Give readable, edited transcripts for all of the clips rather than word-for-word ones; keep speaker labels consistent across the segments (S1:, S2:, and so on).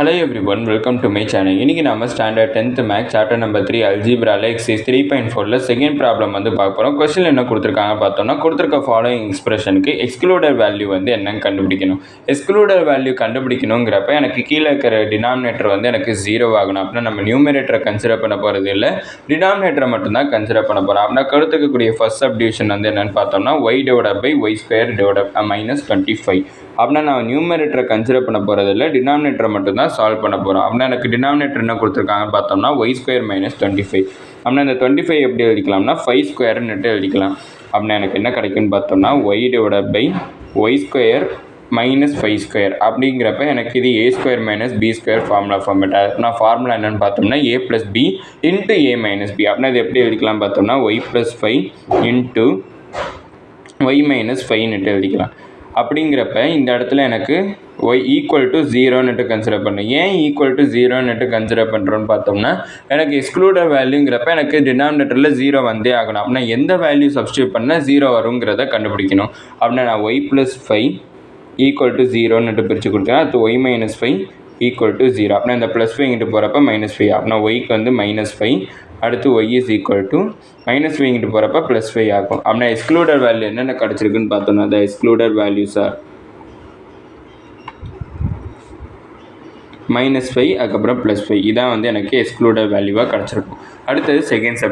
S1: Hello everyone, welcome to my channel. இன்னைக்கு நாம standard 10th maths chapter number 3 அல்ஜீப்ரால exercise 3.4ல செகண்ட் ப்ராப்ளம் வந்து பார்க்க போறோம். क्वेश्चन என்ன கொடுத்திருக்காங்க பார்த்தோம்னா கொடுத்திருக்க ஃபாலோயிங் எக்ஸ்பிரஷனுக்கு எக்ஸ்க்ளூடர் வேல்யூ வந்து என்னன்னு கண்டுபிடிக்கணும். எக்ஸ்க்ளூடர் வேல்யூ கண்டுபிடிக்கணும்ங்கறப்ப எனக்கு கீழ இருக்கிற டினாமினேட்டர் வந்து எனக்கு 0 ஆகணும். அப்ப நம்ம நியூமரேட்டரை கன்சிடர் பண்ண போறது இல்ல. டினாமினேட்டரை மட்டும் தான் கன்சிடர் பண்ண போறோம். அப்ப கொடுத்திருக்கக்கூடிய ஃபர்ஸ்ட் சப்டிவிஷன் வந்து என்னன்னு பார்த்தோம்னா y divided by y square divided by -25. அப்படின்னா நான் நியூமரேட்டரை கன்சிடர் பண்ண போகிறது இல்லை, டினாமினேட்டரை மட்டும் தான் சால்வ் பண்ண போகிறோம். அப்படின்னா எனக்கு டினாமினேட்டர் என்ன கொடுத்துருக்காங்கன்னு பார்த்தோம்னா y ஸ்கொயர் மைனஸ் 25. அப்படின்னா இந்த 25 எப்படி எழுதிக்கலாம்னா 5 ஸ்கொயர்னுட்டு எழுதிக்கலாம். அப்படின்னா எனக்கு என்ன கிடைக்குன்னு பார்த்தோம்னா y divided by y square minus 5 square. அப்படிங்கிறப்ப எனக்கு இது a square minus b square formula நான் ஃபார்முலா என்னென்னு பார்த்தோம்னா a plus b into a minus b. அப்படின்னா இது எப்படி எழுதிக்கலாம் பார்த்தோம்னா y plus 5 into y minus 5ன்னுட்டு எழுதிக்கலாம். அப்படிங்கிறப்ப இந்த இடத்துல எனக்கு y ஈக்குவல் டு 0ன்னுட்டு கன்சிடர் பண்ணேன். ஏன் ஈக்குவல் டு 0ன்னுட்டு கன்சிடர் பண்ணுறோன்னு பார்த்தோம்னா எனக்கு எக்ஸ்க்ளூடர் வேல்யூங்கிறப்ப எனக்கு டினாமினேட்டரில் 0 வந்தே ஆகணும். அப்படின்னா எந்த வேல்யூ சப்ஸ்டியூட் பண்ணால் 0 வருங்கிறத கண்டுபிடிக்கணும். அப்படின்னா நான் y ப்ளஸ் 5 ஈக்குவல் டு 0ன்னுட்டு பிரித்து கொடுத்தேன். அது y மைனஸ் 5 ஈக்குவல் டு 0. அப்படின்னா இந்த ப்ளஸ் 5 இங்கிட்டு போகிறப்ப -5. அப்படின்னா ஒய்க்கு வந்து -5. அடுத்து y இஸ் ஈக்குவல் டு -5 இங்கிட்டு போகிறப்ப +5 ஆகும். அப்படின்னா எக்ஸ்க்ளூடர் வேல்யூ என்னென்ன கிடச்சிருக்குன்னு பார்த்தோம்னா த எக்ஸ்க்ளூடர் வேல்யூஸ் ஆர் -5 அதுக்கப்புறம் +5. இதான் வந்து எனக்கு எக்ஸ்க்ளூடர் வேல்யூவாக கிடச்சிருக்கும். அடுத்தது செகண்ட்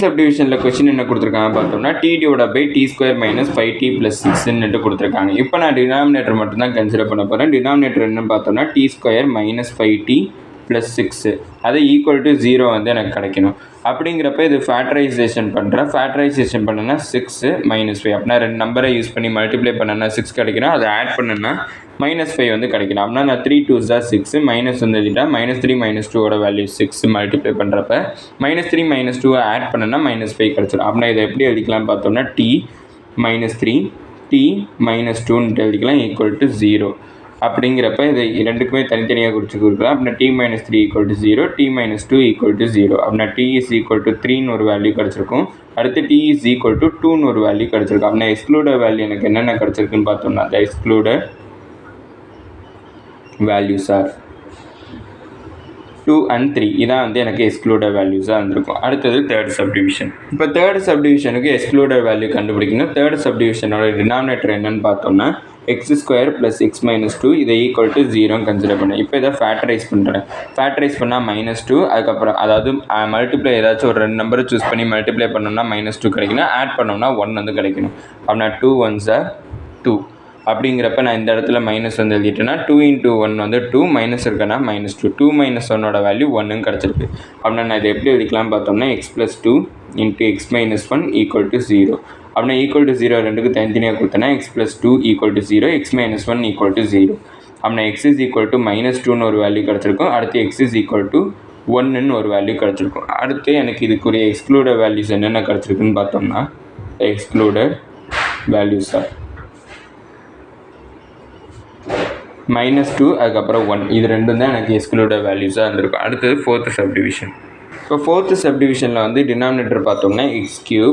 S1: சப்டிவிஷனில் கொஸ்டின் என்ன கொடுத்துருக்காங்க பார்த்தோம்னா t divided by t square minus 5t plus 6ன்னுட்டு கொடுத்துருக்காங்க. இப்போ நான் டினாமினேட்டர் மட்டும் தான் கன்சிடர் பண்ண போகிறேன். டினாமினேட்டர் என்னன்னு பார்த்தோம்னா t square minus 5t plus 6 அது ஈக்குவல் டு 0 வந்து எனக்கு கிடைக்கணும். அப்படிங்கிறப்ப இது ஃபேக்டரைசேஷன் பண்ணுறேன். ஃபேக்டரைசேஷன் பண்ணனா 6 -5. அப்படின்னா ரெண்டு நம்பரை யூஸ் பண்ணி மல்டிப்ளை பண்ணனா 6 கிடைக்கணும். அதை ஆட் பண்ணனா -5 வந்து கிடைக்கணும். அப்படின்னா நான் 3 2s are 6 மைனஸ் வந்து எழுதிட்டா -3 -2ஓட வேல்யூ 6 மல்டிப்ளை பண்ணுறப்ப -3 -2 ஆட் பண்ணனா -5 கிடச்சிடும். அப்படின்னா இதை எப்படி எழுதிக்கலாம் பார்த்தோம்னா t -3 t -2ன்ட்டு எழுதிக்கலாம் ஈக்குவல் டு 0. அப்படிங்கிறப்ப இதை ரெண்டுக்குமே தனித்தனியாக குறித்து கொடுக்கலாம். அப்படின்னா t -3 equal to 0 t -2 equal to 0. அப்படின்னா t இஸ் ஈக்குவல் டு 3ன்னு ஒரு வேல்யூ கிடச்சிருக்கும். அடுத்து t இஸ் ஈக்குவல் டு 2ன்னு ஒரு வேல்யூ கிடச்சிருக்கும். அப்படின்னா எக்ஸ்க்ளூடர் வேல்யூ எனக்கு என்னென்ன கிடச்சிருக்குன்னு பார்த்தோம்னா த எக்ஸ்க்ளூடர் வேல்யூஸ் ஆர் 2 and 3. இதான் வந்து எனக்கு எக்ஸ்க்ளூடர் வேல்யூஸாக இருந்திருக்கும். அடுத்தது தேர்ட் சப்டிவிஷன். இப்போ தேர்ட் சப்டிவிஷனுக்கு எக்ஸ்க்ளூடர் வேல்யூ கண்டுபிடிக்கணும். தேர்ட் சப்டிவிஷனோட டினாமினேட்டர் என்னன்னு பார்த்தோம்னா x square plus x minus 2 இதை ஈக்குவல் டு 0 கன்சிடர் பண்ணேன். இப்போ இதை ஃபேக்டரைஸ் பண்ணுறேன். ஃபேக்டரைஸ் பண்ணால் -2 அதுக்கப்புறம் அதாவது மல்டிப்ளை ஏதாச்சும் ஒரு ரெண்டு நம்பரை சூஸ் பண்ணி மல்டிப்ளை பண்ணோம்னா -2 கிடைக்கணும். ஆட் பண்ணோம்னா 1 வந்து கிடைக்கணும். அப்படின்னா 2 1s are 2. அப்படிங்கிறப்ப நான் இந்த இடத்துல மைனஸ் வந்து எழுதிட்டேன்னா 2 × 1 வந்து 2 மைனஸ் இருக்குன்னா -2 2 - 1ஓட வேல்யூ 1ன்னு கிடச்சிருக்கு. அப்படின்னா நான் இதை எப்படி எழுதிக்கலாம் பார்த்தோம்னா x + 2 × x - 1 ஈக்குவல் டு 0. அப்படின்னா ஈக்குவல் டு 0 ரெண்டுக்கு தனித்தனியாக கொடுத்தேன்னா x + 2 equal to 0 x - 1 equal to 0. அப்படின்னா x இஸ் ஈக்குவல் டு -2ன்னு ஒரு வேல்யூ கிடச்சிருக்கும். அடுத்து x இஸ் ஈக்குவல் டு 1ன்னு ஒரு வேல்யூ கிடச்சிருக்கும். அடுத்து எனக்கு இதுக்குரிய எக்ஸ்க்ளூடர் வேல்யூஸ் என்னென்ன கிடச்சிருக்குன்னு பார்த்தோம்னா எக்ஸ்க்ளூடர் வேல்யூஸ் ஆர் -2 அதுக்கப்புறம் 1. இது ரெண்டும் தான் எனக்கு எக்ஸ்க்ளூடர் வேல்யூஸாக இருந்திருக்கும். அடுத்தது ஃபோர்த்து சப்டிவிஷன். இப்போ ஃபோர்த்து சப்டிவிஷனில் வந்து டினாமினேட்டர் பார்த்தோம்னா x³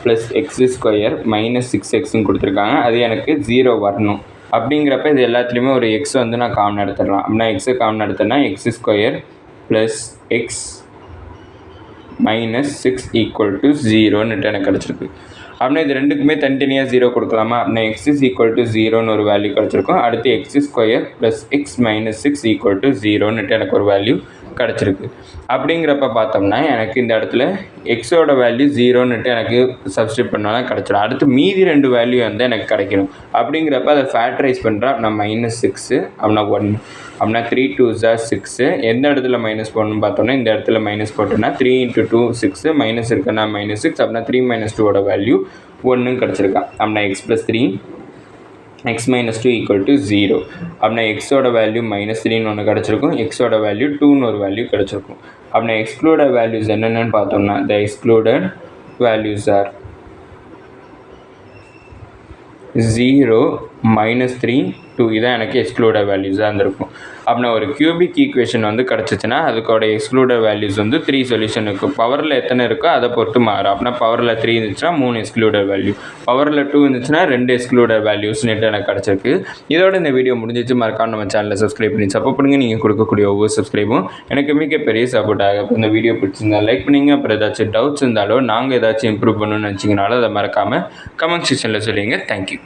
S1: plus x square minus 6xன்னு கொடுத்துருக்காங்க. அது எனக்கு 0 வரணும். அப்படிங்கிறப்ப இது எல்லாத்துலேயுமே ஒரு x வந்து நான் காமன் எடுத்துடலாம். அப்படின்னா எக்ஸை காமன் எடுத்தேன்னா x square plus x minus 6 equal to 0ன்னுட்டு எனக்கு கிடச்சிருக்கு. அப்படின்னா இது ரெண்டுக்குமே தனித்தனியாக 0 கொடுக்கலாமா? அப்படின்னா x இஸ் ஈக்குவல் டு 0ன்னு ஒரு வேல்யூ கிடச்சிருக்கும். அடுத்து x square plus x minus 6 equal to 0ன்னுட்டு எனக்கு ஒரு வேல்யூ கிடச்சிருக்கு. அப்படிங்கிறப்ப பார்த்தோம்னா எனக்கு இந்த இடத்துல எக்ஸோட வேல்யூ 0ன்னுட்டு எனக்கு சப்ஸ்டியூட் பண்ணாலும் கிடச்சிடும். அடுத்து மீதி ரெண்டு வேல்யூ வந்து எனக்கு கிடைக்கணும். அப்படிங்கிறப்ப அதை ஃபேக்டரைஸ் பண்ணுறேன். அப்படின்னா -6 அப்படின்னா 1 அப்படின்னா 3 2s are 6. எந்த இடத்துல மைனஸ் போடணும்னு பார்த்தோம்னா இந்த இடத்துல மைனஸ் போட்டோம்னா 3 × 2 6 மைனஸ் இருக்குன்னா -6 அப்படின்னா 3 - 2ஓட வேல்யூ 1ன்னு கிடச்சிருக்கா. அப்படின்னா x + 3 x - 2 ஈக்குவல் டு 0. அப்படின்னா எக்ஸோட வேல்யூ -3ன்னு ஒன்று கிடச்சிருக்கும். எக்ஸோட வேல்யூ 2ன்னு ஒரு வேல்யூ கிடச்சிருக்கும். அப்படின்னா எக்ஸ்க்ளூடர் வேல்யூஸ் என்னென்னு பார்த்தோம்னா த எக்ஸ்க்ளூடர் வேல்யூஸ் ஆர் 0 -3 2 இதான் எனக்கு எக்ஸ்க்ளூடட் வேல்யூஸாக இருந்திருக்கும். அப்படின்னா ஒரு கியூபிக் ஈக்குவேஷன் வந்து கிடச்சிச்சின்னா அதுக்கோட எக்ஸ்க்ளூடட் வேல்யூஸ் வந்து 3 சொல்யூஷன் இருக்கும். பவரில் எத்தனை இருக்கோ அதை பொறுத்து மாறும். அப்படின்னா பவரில் 3 இருந்துச்சுன்னா 3 எக்ஸ்க்ளூடட் வேல்யூ, பவரில் 2 இருந்துச்சுன்னா 2 எக்ஸ்க்ளூடட் வேல்யூஸ்னுட்டு எனக்கு கிடச்சிருக்கு. இதோட இந்த வீடியோ முடிஞ்சிச்சு. மறக்காம நம்ம சேனலில் சப்ஸ்கிரைப் பண்ணி சப்போர்ட் பண்ணுங்கள். நீங்கள் கொடுக்கக்கூடிய ஒவ்வொரு சப்ஸ்கிரைபும் எனக்கு மிகப்பெரிய சப்போர்ட் ஆகும். இந்த வீடியோ பிடிச்சிருந்தா லைக் பண்ணிங்க. அப்புறம் ஏதாச்சும் டவுட்ஸ் இருந்தாலோ நாங்கள் ஏதாச்சும் இம்ப்ரூவ் பண்ணணும்னு நினச்சிங்கனாலும் அதை மறக்காமல் கமெண்ட் செக்ஷனில் சொல்லுங்கள். தேங்க்யூ.